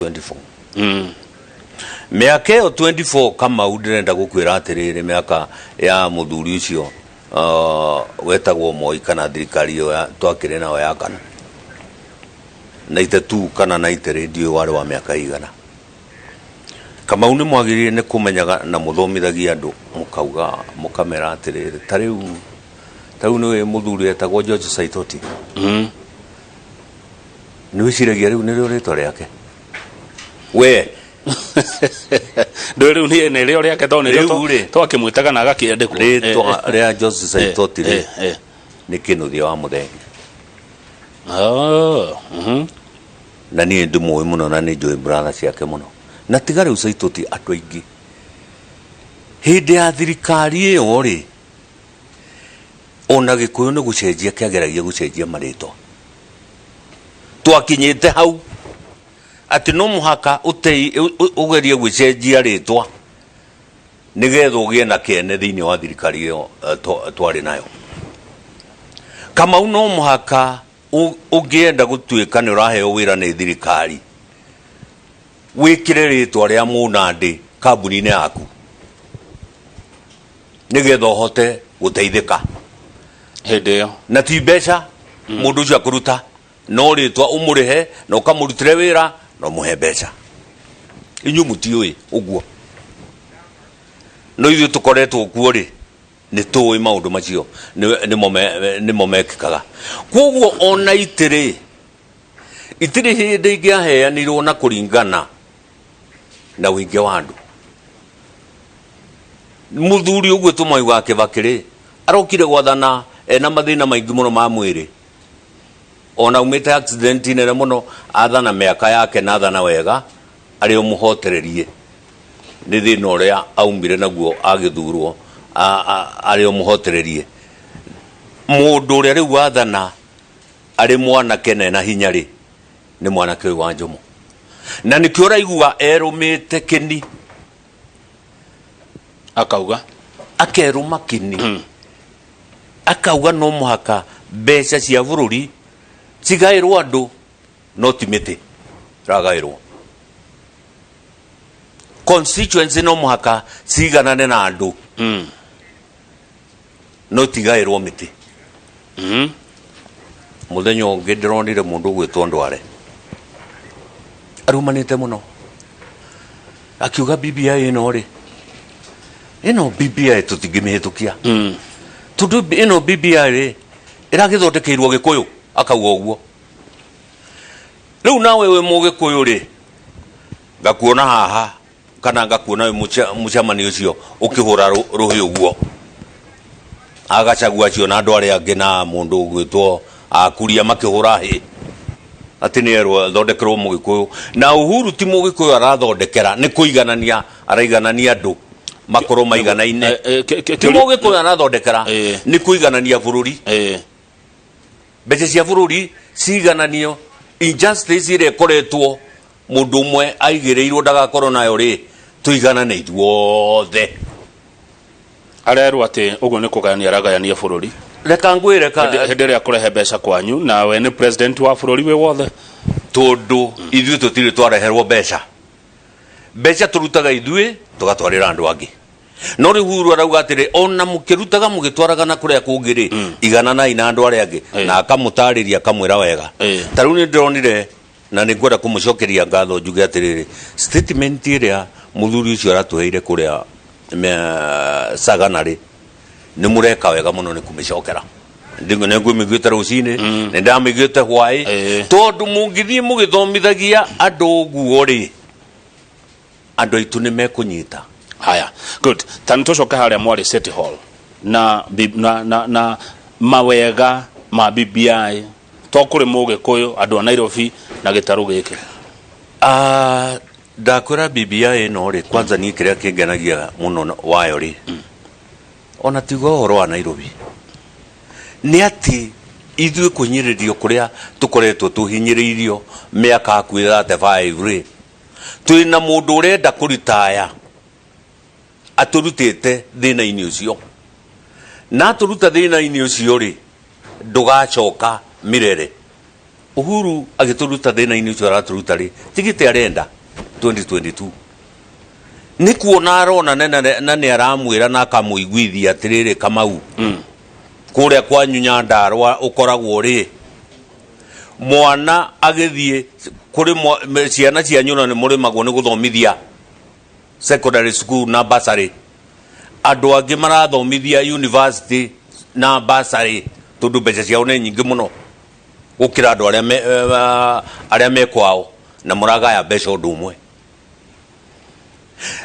24 miaka yo 24 kama udirenda gukwira atiriri miaka ya muthuri ucio wetagwo Moi kana thirikari yo twakire nayo ya kana na itetu kana na iteredio wale wa miaka igana kama uni mwagirire ne kumenyaga na muthomithagia andu mukauga mukamera atiriri tariu ni muthuri etagwo George Saitoti ni wiciragia riu ni ritwa riake we ndori uni ene rio riake to ni rio to akimwitaga na agakiandikwo ritwa ria George Saitoti ni kinuthia wa muthengi na ni ndu muwi muno na ni njui brother ciake muno na tigari Saitoti andu aingi hindi ya thirikari iyo ri ona Gikuyu ni gucenjia kiageragia gucenjia maritwa twakinyite hau ati no muhaka ugerie gucenjia ritwa nigetha ugie na kene thiini wa thirikari iyo twari nayo kama no muhaka ugienda gutuika ni uraheo wira ni thirikari wikire ritwa ria munandi kambuni-ini yaku nigetha uhote guteithika hindi iyo na ti mbeca mundu ucio akuruta no ritwa umurihe na ukamurutire wira no muhe mbeca inyu mutiui uguo no ithu tukoretwo kuo ri ni tuui maundu macio ni momekikaga koguo ona itiri hindi ingiaheanirwo na kuringana na wingi wa andu muthuri uguo tumai wake bakiri arokire gwathana ena mathina maingi muno ma mwiri ona umite accident nene muno athana miaka yake na athana wega ari umuhotererie ni thina uria aumire naguo agithurwo ari umuhotererie mundu uria riu athana ari mwanake na hinya ri ni mwanake wa njumu na nikio raigua erumite kini akauga akeruma kini akauga no muhaka mbeca cia bururi cigairwo andu no timite ragairwo constituency no muhaka ciganane na andu no tigairwo miti muthenya ungi ndironire mundu gwitwo Ndware arumanite muno akiuga BBI ino BBI tutingimihitukia tundu ino BBI ri iragithondekeirwo Gikuyu akauga uguo riu nawe we Mugikuyu ri ngakuona haha kana ngakuona mucamani ucio ukihura ruhi uguo agacagua cio na andu aria angi na mundu gwitwo akuria makihura hi ati ni erwo thondekerwo Mugikuyu na Uhuru ti Mugikuyu arathondekera ni kuiganania araiganania andu makoro maiganaine ti Mugikuyu arathondekera ni kuiganania bururi mbeca cia bururi cigananio injustice ire koretwo mundu umwe aigireirwo ndagakorwo nayo ri tuiganane ithuothe arerwo ati uguo ni kugania aragayania bururi reka ngwire hindi ria kurehe mbeca kwanyu na we ni president wa bururi we wothe tondu ithuĩ tutire twareherwo mbeca turutaga ithuĩ tugatwarira andu angi no ri Uhuru arauga atiri ona mukirutaga mugitwaraga na kuria kungiri iganana ina andu aria angi na akamutariria akamwira wega taru ni ndironire na ni ngwenda kumucokeria ngatho njuge atiriri statement iria muthuri ucio aratuheire kuria Saganari ni mureka wega muno ni kumicokera ndingo ne ngumigwita rucini ne ndamigwita hwai tondu mungithie mugithomithagia andu guo ri andu aitu ni mekunyita haya good tantocoka haria mwari City Hall na mawega ma BBI to kuri Mugikuyu andu a Nairobi na gitaru giki ndakwira BBI no ri kwanza ni kiria kingenagia muno wayo ri ona tigo horo wa Nairobi ni ati ithuĩ kunyiririo kuria tukoretwo tuhinyiririo miaka hakuhĩ 35 ri twina mundu urenda kuritaya aturutite thina-ini ucio na turuta thina-ini ucio ri ndugacoka mirere Uhuru agituruta thina-ini ucio araturuta ri tigite arenda 2022 ni kuona arona na ni aramwira na akamuiguithia atiriri Kamau kuria kwa Nyandarua ukoragwo ri mwana agithie kuri ciana cia nyuna ni murimagwo ni guthomithia secondary school na bursary andu angi marathomithia university na bursary tondu mbeca ciao ni nyingi muno gukira andu aria me kwao na muragaya mbeca undu umwe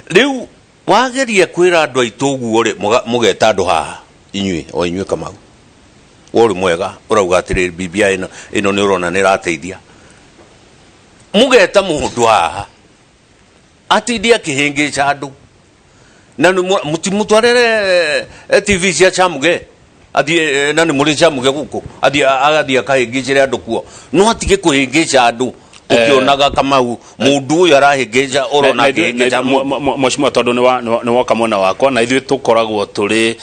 riu wageria kwira andu aitu guo ri mugeta andu haha inyue Kamau wori mwega urauga atiri BBI ino ni urona ni rateithia mugeta mundu haha atidia kihingica andu na mutwarere TV cia Chamuge athie na ni muri Chamuge guku agathia kahingicire andu kuo no atige kuhingica andu ukionaga Kamau mundu uyu arahingica urona kihingica mheshimiwa tondu ni woka mwena wakwa na ithuĩ tukoragwo turi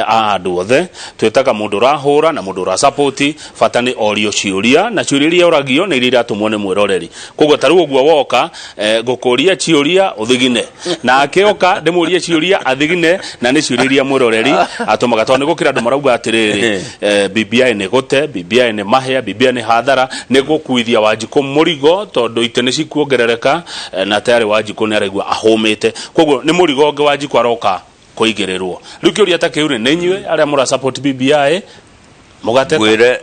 andu othe twitaga mundu rahura na mundu ra support bata ni orio ciuria na ciuria iria uragio ni iria iratumwo ni mwiroreri koguo taru uguo woka ngukuria ciuria uthigine na akioka ndimurie ciuria athigine na ni ciuria iria mwiroreri atumaga tondu gukira andu marauga atiriri BBI ni gute BBI ni mahia BBI ni hathara ni gukuithia Wanjiku murigo tondu itene cikuongerereka na tayari Wanjiku ni araigua ahumite koguo ni murigo nge Wanjiku aroka kuigirirwo riu kiuria ta kiu ni inyue aria mura support BBI mugateta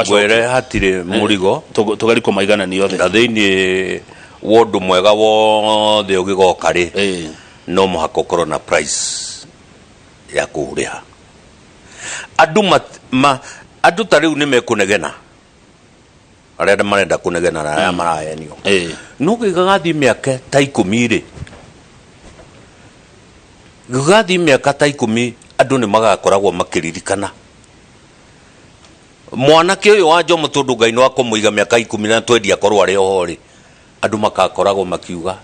gwere hatire murigo tugari kumaigana ni othe thiini wondu mwega wothe ugigoka ri no muhako corona price ya kuria andu tariu ni mekunegena arenda marenda kunegena na aya marahenio no gigagathi miaka ta 10 ri gigagathi miaka ta 10 andu ni magakoragwo makiririkana mwanake uyu wa Jomo tondu Ngai no akumuiga miaka 10 na twendi akorwo ari oho ri andu makakoragwo makiuga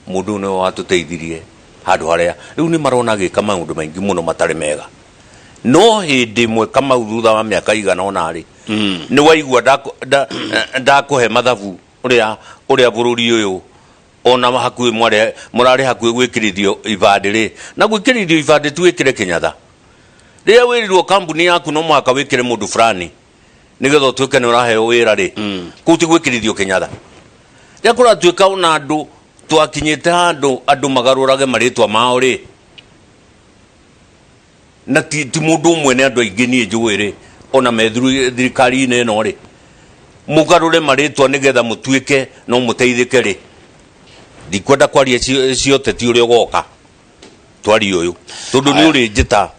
mundu no watuteithirie handu haria riu ni marona gika maundu maingi muno matari mega no hindi mwe Kamau thutha wa miaka igana ona ri ni waigua ndakuhe mathabu uria bururi uyu ona hakuhi murari hakuhi gwikirithio ibande ri na gwikirithio ibande twikire kinyatha ria wirirwo kambuni yaku no mwaka wikire mundu fulani nigetho twike ni uraheo wira ri kuti gwikirithio kinyatha ria kuratwika ona andu twakinyite andu magarurage maritwa mao ri na ti mundu umwe ni andu aingi nie njugwiri ona methuru thirikari-ini ino ri mugarure maritwa nigetha mutwike no muteithike ri ndikwenda kwaria cioteti uria ugoka twari uyu tondu ni uri njita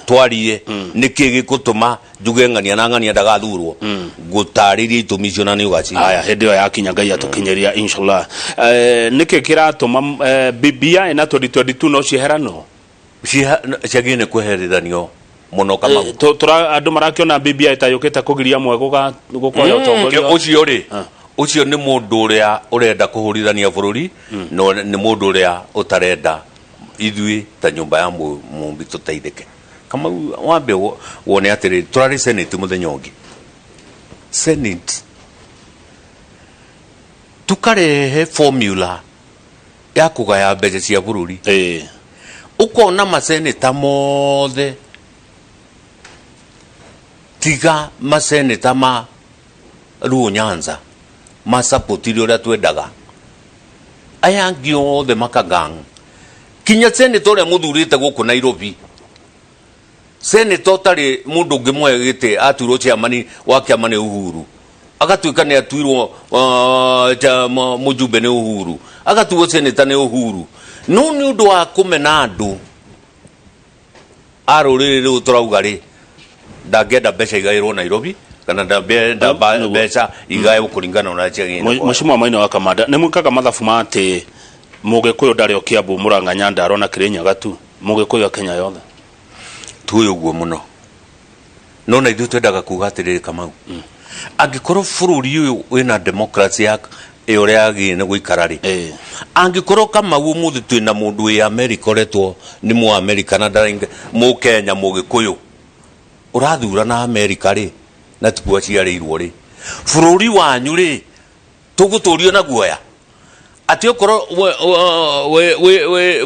twarie niki gikutuma njuge ng'ania na ng'ania ndagathurwo ngutaririe itumi cio na ni ugaci aya hindi yo yakinya Ngai atukinyeria inshallah niki kiratuma BBI na 2022 no cieherano ciagine kweherithanio muno Kamau tura andu marakiona BBI ta yukite kugiria mwe gukoya utongoria ucio ri ucio ni mundu uria urenda kuhurithania bururi no ni mundu uria utarenda ithui ta nyumba ya mumbi tuteithike Kamau wambe wone atiri turari senate muthenya ungi senate tukarehe formula ya kugaya mbeca cia bururi ukona maseneta mothe tiga maseneta ma Luo Nyanza masapotiri uria twendaga aya angi othe makagang kinya seneta uria muthurite guku Nairobi seneta tari mundu ngimwe gite aturo chairman wa kiamani Uhuru agatuika ni atuirwo mujumbe ni Uhuru agatuwo seneta ni Uhuru no ni undu wa kumena andu arurire uturauga ri ndangenda mbeca igairwo Nairobi kana ndambenda mbeca igairwo kuringana na chiagine mheshimiwa Maina Kamanda ni mwikaga mathabu mate Mugikuyu ndari Kiambu Murang'a Nyandarua na Kirinyaga tu Mugikuyu Kenya yothe tuyo guo muno no na ithu twendaga kuga atiriri Kamau angikorwo bururi uyu wina democracy ya uria agi ni guikara ri angikorwo Kamau umuthi twina mundu wi America retwo ni mu America na ndaringe mu Kenya Mugikuyu urathura na America ri na tukwa ciarirwo ri bururi wanyu ri tuguturio na guoya ati okoro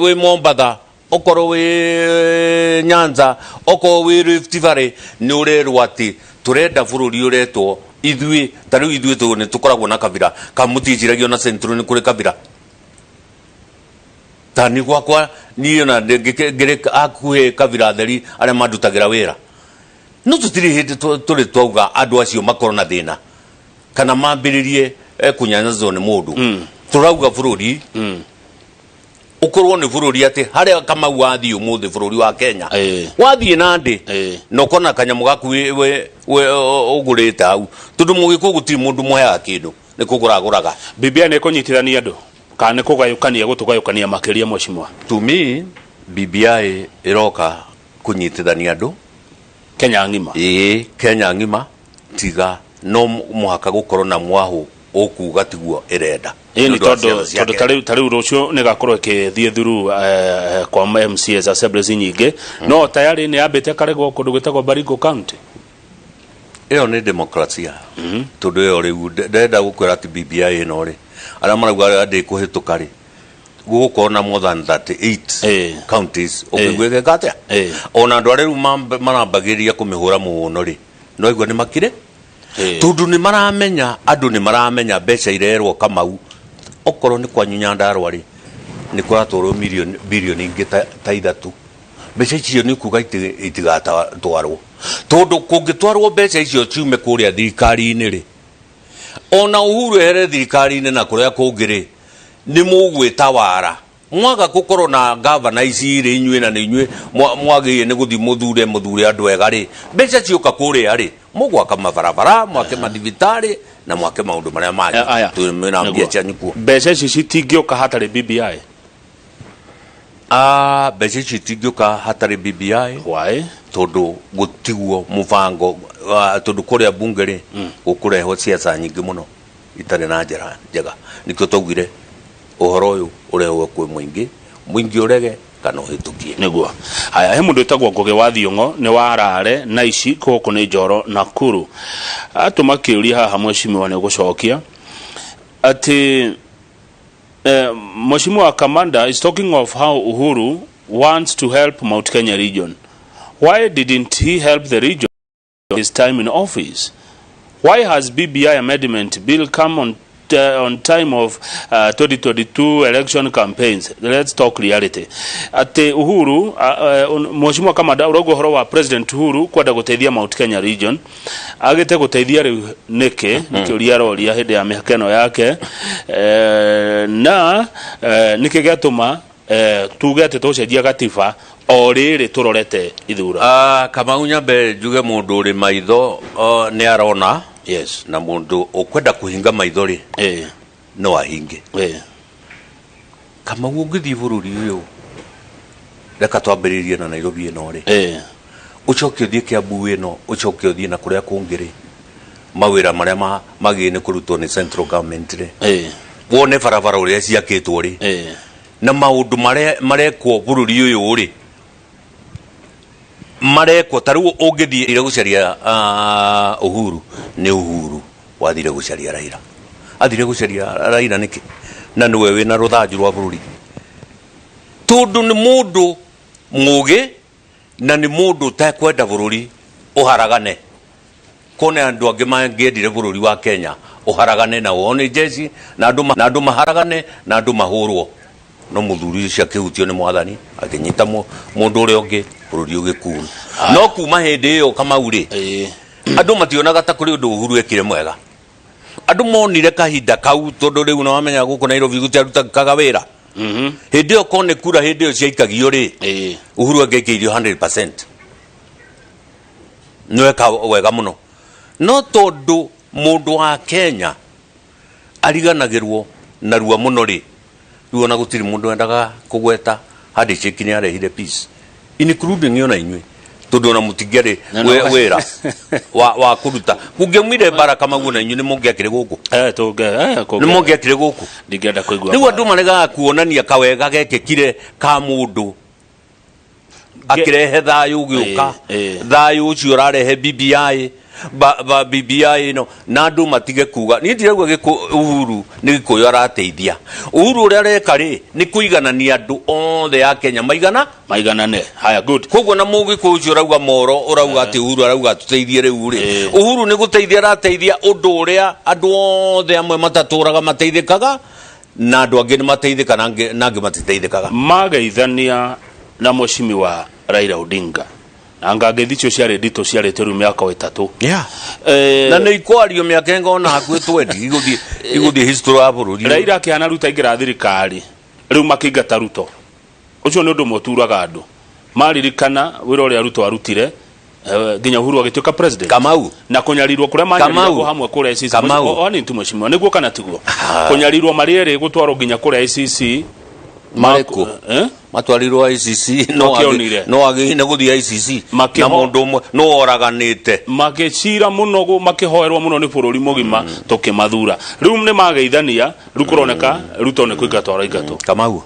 we Mombatha okoro we Nyanza okoro we Rift Valley ni urerwa ati turenda bururi uretwo ithui tariu ithui tu ni tukoragwo na kabira kamutinjiragio na centro ni kuri kabira tani gwakwa niyo na ngire akuhe kabira theri aria mandutagira wira no tutiri hindi turi twauga andu acio makoro na thina kana mambiririe kunyanyazo ni mundu turauga bururi ukorwo ni bururi ati haria kama wathi umuthi bururi wa Kenya wathi nandi no kona kanyamu gaku we ugurite au tundu mugiku gutiri mundu moya kindu ni kuguraguraga BBI ne kunyitithania andu kana kugayukania gutugayukania makiria mweshimwa to me BBI iroka kunyitithania andu Kenya ngima Kenya ngima tiga no muhaka gukorwo na mwahu okuga tiguo irenda ni todo tariu rucio ni gakorwo kithie thuru kwa MCAs assemblies nyingi no tayari ni ambite karego kundu gwitagwo Baringo County iyo ni demokrasia tondu iyo riu ndenda gukwira ati BBI ino ri ara marauga ndi kuhituka ri gukorwo na more than 38 counties ukigweke gatia ona andu ariu marambagiria kumihura muno ri no igwa ni makire tondu ni maramenya andu ni maramenya mbeca irerwo Kamau okoro ni kwa Nyandarua ri ni kuratwarwo bilioni ingi ta 3 mbeca icio ni kuga itigatwarwo tondu kungitwarwo mbeca icio ciume kuria thirikari-ini ri ona Uhuru ere thirikari-ini na kuria kungiri ni mugwita wara mwaga gukorwo na governor ici ri inywe na ni inywe mwagi ni guthi muthure andu ega ri mbeca ciuka kuria ri mugwaka mabarabara mwake madivitari na mwake maundu maria magi tumena mbia cia nyuko mbeca ici citingioka hatari BBI mbeca ici citingioka hatari BBI why tondu gutiguo mubango tondu kuria bunge ri gukureho ciaca nyingi muno itari na njira njega nikio tugire uhoro uyu ureho kwi mwingi urege kana uhitukie niguo haya he mundu etagwo Ngoge wa Thiongo ni warare na ici koko ni Njoro Nakuru atuma kiuria haha mweshimiwa ni gucokia ati Mheshimiwa Kamanda is talking of how Uhuru wants to help Mount Kenya region. Why didn't he help the region his time in office? Why has BBI amendment bill come on time of 2022 election campaigns? Let's talk reality. Ate Uhuru Mheshimiwa Kamanda urogo horo wa President Uhuru kwenda guteithia Mount Kenya region agite guteithia riu niki nikiuria roria hindi ya mihakeno yake na niki gatuma tuge ati tucenjia gatiba o riri turorete ithura Kamau nyambe njuge mundu uri maitho ni arona yes na mundu ukwenda kuhinga maitho ri no ahinge Kamau ungithi bururi uyu reka twambiririe na Nairobi ino ri ucoke uthie Kiambu ino ucoke uthie na kuria kungiri mawira maria magine kurutwo ni central government ri wone barabara uria ciakitwo ri na maundu marekwo bururi uyu ri mareko taru ungithi ire gucaria Uhuru ni Uhuru wathire gucaria Raila athire gucaria Raila niki na niwe wina ruthanju rwa bururi tondu ni mundu muge na ni mundu ta kwenda bururi uharagane kone andu angi mangiendire bururi wa Kenya uharagane na wone jeshi na andu maharagane na andu mahurwo no muthuri ucio akihutio ni mwathani akinyita mundu uri ungi bururi ugikuru no kuma hindi iyo Kamau ri andu mationaga ta kuri undu Uhuru ekire mwega andu monire kahinda kau tondu riu no wamenya guku Nairobi gutiaruta kagawira hindi iyo kone kura hindi iyo ciaikagio ri Uhuru agekeirio 100% no eka wega muno no tondu mundu wa Kenya ariganagirwo na ruwa muno ri riu na gutiri mundu endaga kugweta hadi chekini arehire peace including yona inywe tondu na mutigere wera wa kuruta kungemwire baraka maguna inywe ni mungiakire guku ni mungiakire guku ndigenda kuigwa riu andu marega kuonania kawega gekekire ka mundu akirehe thayu giuka thayu ucio rarehe BBI BBI no na andu matige kuga ni ndiragwa Uhuru ni gikuyu arateithia Uhuru uria reka ri ni kuiganania andu othe ya Kenya maiganane haya good koguo na mugikuyu ucio urauga moro urauga ati Uhuru arauga tuteithie riu ri Uhuru ni guteithia arateithia undu uria andu othe amwe mataturaga mateithikaga na andu angi ni mateithika nangi matiteithikaga mageithania na mushimi wa Raila Odinga anga ngethicio ciare ndito ciare teru miaka 3 na ni ikwario miaka engona hakuhe 20 iguthie history ya bururi Raila akiana ruta ingira thirikari riu makingata ruto ucio ni undu moturaga andu maririkana wira uria ruto arutire nginya Uhuru agituika president Kamau na kunyarirwo kuria manyarirwo hamwe kuria ICC oni ntumo cimwe niguo kana tiguo kunyarirwo mariere gutwaro nginya kuria ICC mareko matwarirwo ICC no agine guthia ICC na mundu umwe no oraganite makicira muno makihoerwo muno ni bururi mugima tukimathura riu ni mageithania rukuroneka rutone kuingatwara ingato Kamau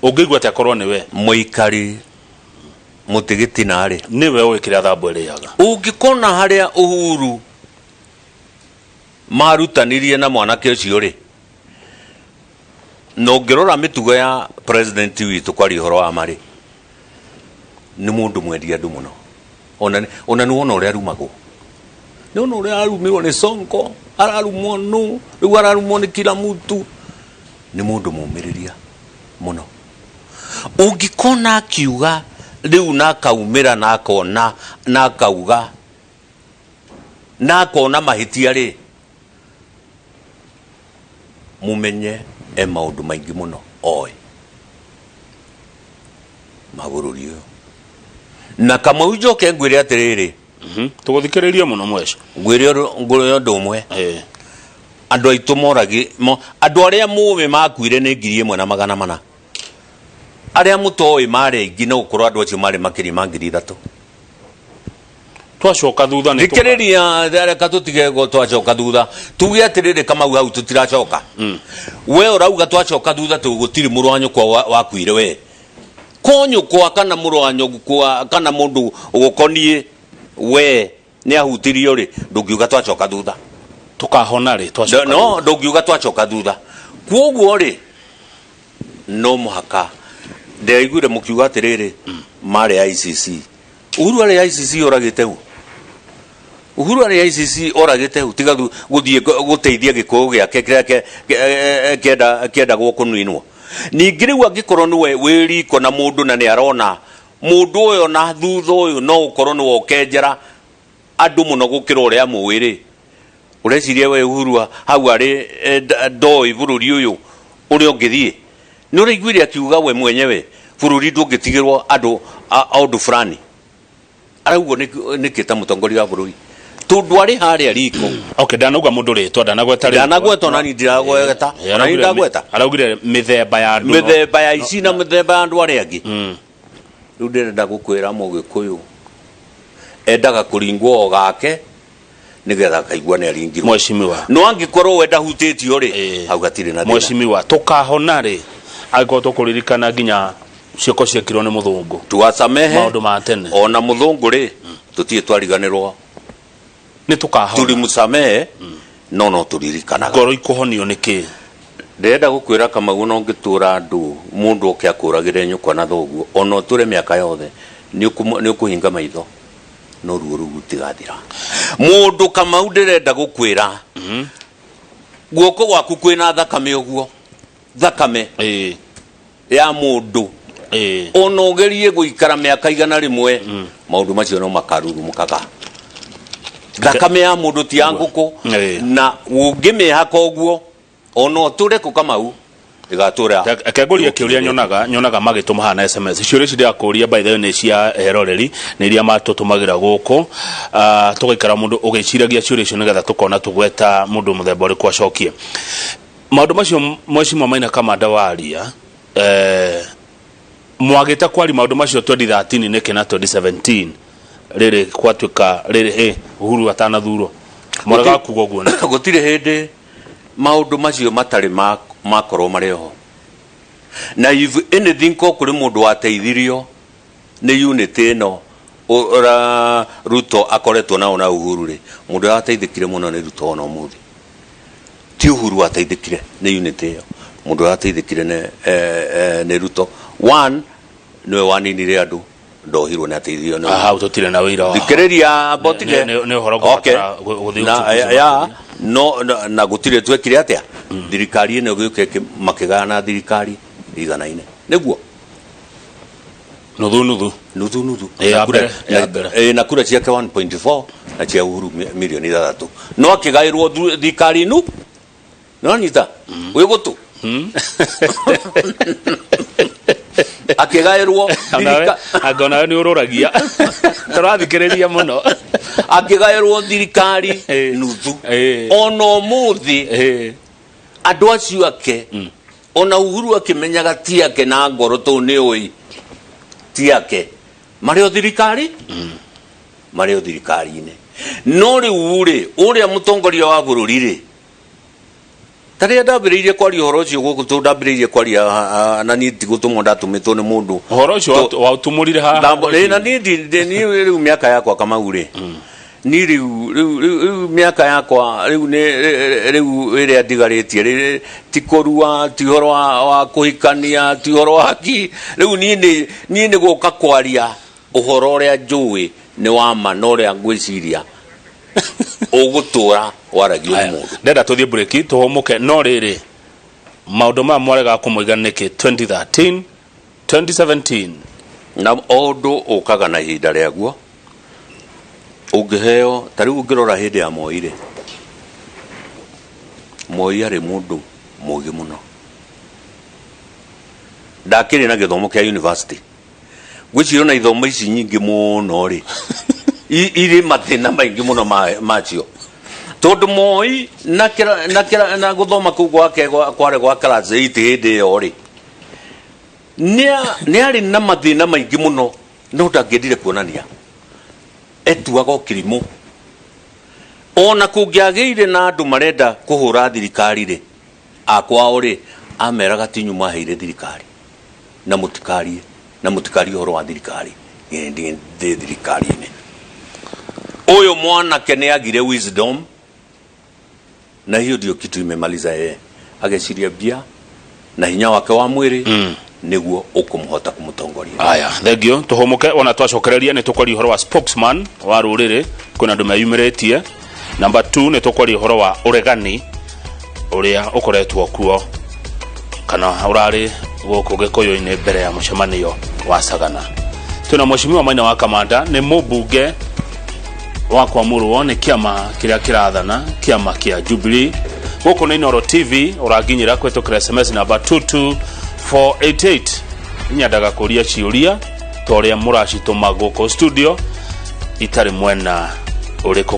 ungigwa ta korwo ni we muikari mutigiti nari ni we wikira thambo iriaga ungikona haria Uhuru marutanirie na mwanake ucio ri no ngirora mitugo ya president witu kwari horo wa mari ni mundu mwendia andu muno ona ni wona uria arumago ni wona uria arumirwo ni Sonko ararumwo nu riu ararumwo ni kila mutu ni mundu mumiriria muno ungikona akiuga riu na kaumira na akona na akauga na akona mahitia ri mumenye maundu maingi muno oi mabururi na kama ujoke ngwire atiriri tuguthikiriria muno mwesha ngwire ndumwe andu aitu moragi andu aria muwe makuire ni 1,400 aria mutoi mare ingi no ukorwo andu acio mare makiri ma 3,000 twacoka thutha ni tukiriria reka tutige go twacoka thutha tuge atiriri kama hau tutiracoka we urauga twacoka thutha tugutiri murwanyo kwa wakuire we konyo kwa kana murwanyo kwa kana mundu ugukonie we ni ahutirio ri ndungiuga twacoka thutha tukahona ri twacoka no ndungiuga twacoka thutha kuoguo ri no muhaka ndeiguire mukiuga atiriri mare ICC Uhuru ari ICC oragite Uhuru ari ICC oragite tiga guthie guteithia gikuyu giake kienda gukunuinwo ningi riu angikorwo niwe wiriko na mundu na ni arona mundu uyo na thutha uyu no ukorwo ni wokenjera andu muno gukira uria muwiri ureciria we Uhuru hau ari ndoi bururi uyu uri ongithie ni uraiguire akiuga we mwenyewe bururi ndungitigirwo andu fulani araugo nikita mutongoria wa bururi tundu ari haria riko okay danauga mundu ritwa danagweta nani ndiragweta nani ndagweta araugire mithemba ya ici na mithemba ya andu ari angi riu ndirenda gukwira mugikuyu endaga kuringwo gake nigetha kaigua ni aringirwo mweshimiwa no angikorwo wenda hutitio ri hau gatire na mweshimiwa tukahona ri agiko tukuririkana nginya cioko ciekirwo ni muthungu tuwasamehe maundu ma tene ona muthungu ri tutie twariganirwo ni tukahona turi musamehe no turirikana ngoro ikuhonio niki ndenda gukwira kama uno ngitura andu mundu oke akuragire nyukwa na thoguo ona ture miaka yothe ni ukuhinga maitho no ruo rugutigathira mundu kama ndirenda gukwira guoko gwaku kwina thakame uguo thakame ya mundu ona ugerie guikara miaka igana rimwe maundu macio no makaruru mukaga thakame ya mundu ti yanguko na ungimihaka uguo ono ture ku Kamau igatura akeguria kiuria nyonaga magituma hana SMS ciuria ciria kuria by the way ne cia eroreri ne iria matutumagira guku tugaikara mundu ugiciragia ciuria cio nigetha tukona tugweta mundu muthemba uri kwacokie maundu macio mweshimwa Maina Kamanda waria mwagita kwari maundu macio 2013 niki na 2017 riri kwatuika riri Uhuru atanathuro moraga kugo guo gutire hindi maundu macio matari makorwo mariho na if anything ko kuri mundu ateithirio nĩ unity ĩno Ruto akoretwo nao na Uhuru ri mundu ateithikire muno ni Ruto ona umuthi ti Uhuru ateithikire ni unity iyo mundu ateithikire ne Ruto one niwe waninire andu ndohirwo ni ateithio na hau tutire na wira thikiriria botike ne horo gutara ya no na gutire twekire atia thirikari ino gĩuke makigana thirikari igana-ine niguo nuthu na kura ciake 1.4 na cia Uhuru milioni 3 no akigairwo thirikari nu no nyita we gutu akigairwo agona ni ururagia turathikiriria muno akigairwo thirikari nuthu ono muthi andu acio ake ona Uhuru akimenyaga tiake na ngoro to ni oi tiake mario thirikari mario thirikari-ine no riu ri uria mutongoria wa bururi ri taria ndambiriirie kwaria horo ucio guku tu ndambiriirie kwaria na ni tigutumwo ndatumitwo ni mundu horo ucio wa utumurire ha na ni riu miaka yakwa Kamau ri ni riu miaka yakwa riu iria ndigaritie ti kurua ti horo wa kuhikania ti horo wa ki riu ni guka kwaria uhoro uria njui ni wa ma no uria ngwiciria ugutura waragio mundu ndenda tuthie break tuhomuke no riri maundu ma mwarega kumuiganike 2013 2017 na ondo ukaga na ihinda riaguo ungiheo tariu ungirora hindi ya Moi Moi ari mundu mugi muno ndakiri na githomo kia university gwiciro na ithomo ici nyingi muno ri iri mathina maingi muno macio tondu Moi na guthoma ku gwake kware gwa class 8 hindi yo ri ni ari na mathina maingi muno no ndangendire kuonania etuaga kirimu ona kungiageire na andu marenda kuhura thirikari ri akwao ri ameraga tinyu maheire thirikari na mutikari horo wa thirikari ndi thirikari-ine uyu mwanake ni agire wisdom na hiyo ndio kitu imemaliza yeye ageciria bia na hinya wake wa mwiri niguo ukumuhota kumutongoria aya thegio tuhomuke ona twacokereria ni tukori horo wa spokesman wa ruriri kuna ndu mayumiretie number 2 ni tukori horo wa uregani uria ukoretwo kuo kana urari guku gikuyu-ini mbere ya mucemanio wa Sagana tuna mheshimiwa Maina Kamanda ni mubunge wa kwamurwo ni kiama kiria kirathana kiama kia Jubilee guku ni Inoro TV uraginyira kwetukira SMS number 22488 nyandaga kuria ciuria toria muracituma guku studio itari mwena uriko